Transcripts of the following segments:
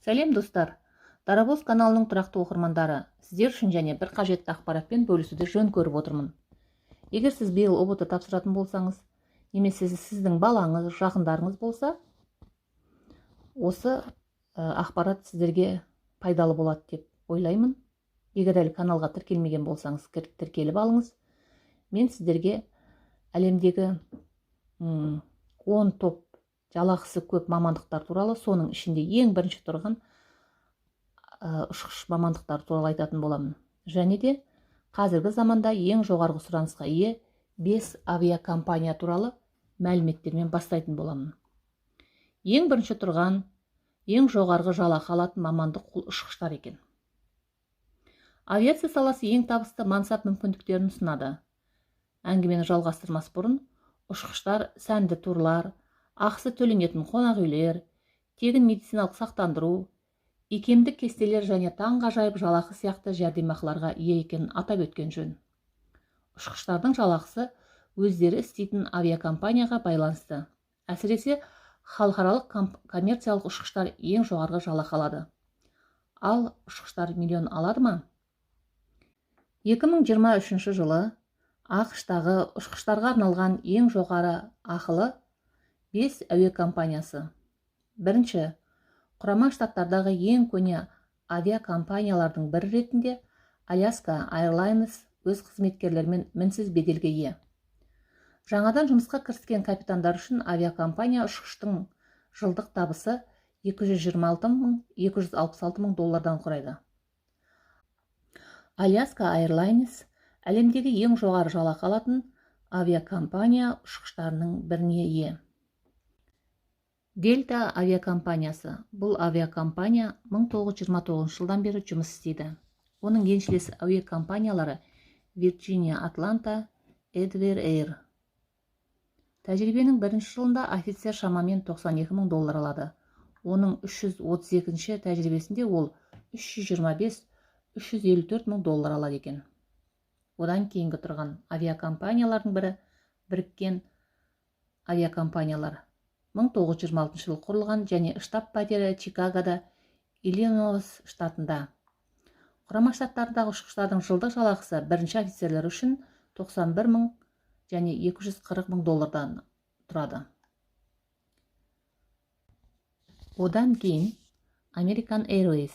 Сәлем достар, Дарабоз каналының тұрақты оқырмандары, сіздер үшін және бір қажетті ақпаратпен бөлісуді жөн көріп отырмын. Егер сіз биыл ОБТ тапсыратын болсаңыз, немесе сіздің балаңыз, жақындарыңыз болса, осы ақпарат сіздерге пайдалы болады деп ойлаймын. Егер әлі каналға тіркелмеген болсаңыз, тіркеліп алыңыз. Мен сіздерге әлемдегі 10 топ жалақысы көп мамандықтар туралы, соның ішінде ең бірінші тұрған ұшқыш мамандықтар туралы айтатын боламын. Және де қазіргі заманда ең жоғарғы сұранысқа ие 5 авиакомпания туралы мәліметтермен бастайтын боламын. Ең бірінші тұрған, ең жоғарғы жалақы алатын мамандық ол ұшқыштар екен. Авиация саласы ең табысты мансап мүмкіндіктерін ұсынады. Әңгімені жалғастырмас бұрын, ұшқыштар сәнді турлар, ақысы төленетін қонақ үйлер, тегін медициналық сақтандыру, икемдік кестелер және таңғажайып жалақы сияқты жәрдемақыларға ие екенін атап өткен жөн. Ұшқыштардың жалақысы өздері істейтін авиакомпанияға байланысты. Әсіресе халықаралық коммерциялық ұшқыштар ең жоғарғы жалақы алады. Ал ұшқыштар миллион алады ма? 2023 жылы ақш-тағы ұшқыштарға арналған ең жоғары ақылы 5 әуе компаниясы. Бірінші, Құрама Штаттардағы ең көне авиакомпаниялардың бірі ретінде Alaska Airlines өз қызметкерлерімен мінсіз беделге ие. Жаңадан жұмысқа кіріскен капитандар үшін авиакомпания ұшқыштың жылдық табысы $226,266 құрайды. Alaska Airlines әлемдегі ең жоғары жалақы алатын авиакомпания ұшқыштарының біріне ие. Дельта авиакомпаниясы. Бұл авиакомпания 1929 жылдан бері жұмыс істейді. Оның еншілес әуе компаниялары Virginia Atlanta, Edward Air. Тәжірибенің бірінші жылында офицер шамамен $92,000 алады. Оның 332-ші тәжірибесінде ол $325-354,000 алады екен. Одан кейінгі тұрған авиакомпаниялардың бірі біріккен авиакомпаниялар. 1926 жылы құрылған және штаб-пәтері Чикагода, Иллинойс штатында. Құрама Штаттардағы ұшқыштардың жылдық жалақысы бірінші офицерлер үшін $91,000 және $240,000 тұрады. Одан кейін American Airways.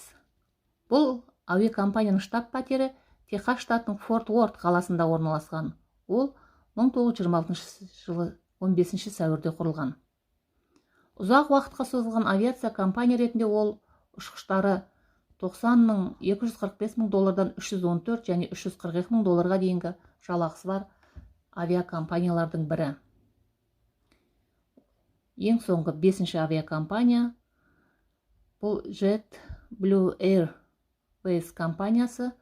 Бұл авиакомпанияның штаб-пәтері Техас штатының Форт Уорт қаласында орналасқан. Ол 1926 жылы 15 сәуірде құрылған. Ұзақ уақытқа созылған авиация компания ретінде ол ұшқыштары $90,245,000-дан $314 және $342,000-ға дейінгі жалақысы бар авиакомпаниялардың бірі. Ең соңғы 5-ші авиакомпания бұл JetBlue Airways компаниясы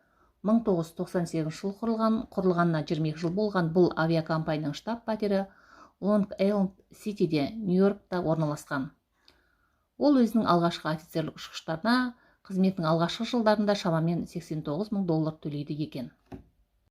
1998 жыл құрылғанына 22 жыл болған. Бұл авиакомпанияның штаб-пәтері Long-Island Cityде, Нью-Йоркта орналасқан. Ол өзінің алғашқы офицерлік ұшқыштарына қызметінің алғашқы жылдарында шамамен $89,000 төлейді екен.